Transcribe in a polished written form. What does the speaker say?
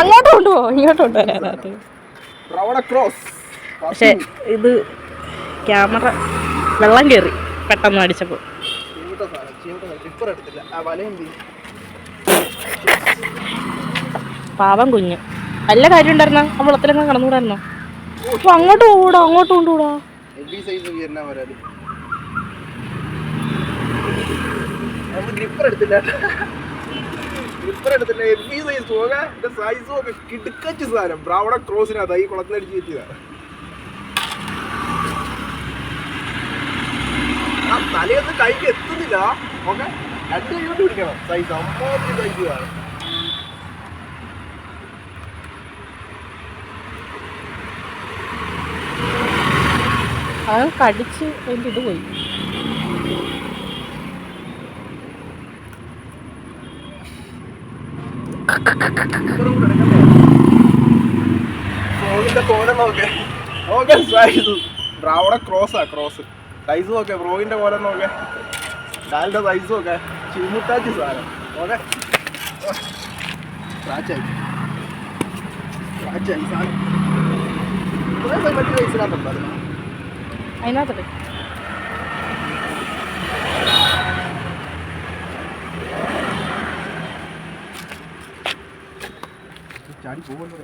അങ്ങോട്ട് കൊണ്ടുപോകോ ഇങ്ങോട്ട് കൊണ്ടുവരാനകത്ത്. പക്ഷെ ഇത് ക്യാമറ വെള്ളം കയറി പെട്ടെന്ന് അടിച്ചപ്പോ. പാവം കുഞ്ഞ്. നല്ല കാര്യം ഉണ്ടായിരുന്ന ആ വെള്ളത്തിലൊക്കെ കടന്നുകൂടായിരുന്നോ? അപ്പൊ അങ്ങോട്ട് പോകൂടാ, അങ്ങോട്ട് കൊണ്ടുകൂടാ. ബ്രാവണ ക്രോസിനകത്ത് ഈ കുളത്തിലടിച്ച് കയറ്റിയതാണ്. ആ തലയൊന്നും കൈക്ക് എത്തുന്നില്ല. ഓക്കെ, 2 കൈ കൊണ്ട് പിടിക്കണം. സൈസ് അമ്മാതിരി സൈസ് ആണ്. അത് കടിച്ച് അതിൻ്റെ ഇത് പോയി. ബ്രാവണ ക്രോസാ, ക്രോസ് സൈസും ഒക്കെ ഫ്രോഗിന്റെ പോലെ നോക്കെ, കാലിന്റെ സൈസും ഒക്കെ ചിമുട്ടാച്ച് സാധനം. ഓക്കെ, സ്ക്രാച്ചായി സാധനം. മറ്റു സൈസിനകത്തുണ്ടോ അതിനകത്ത് ചാടി പോകുന്നത്?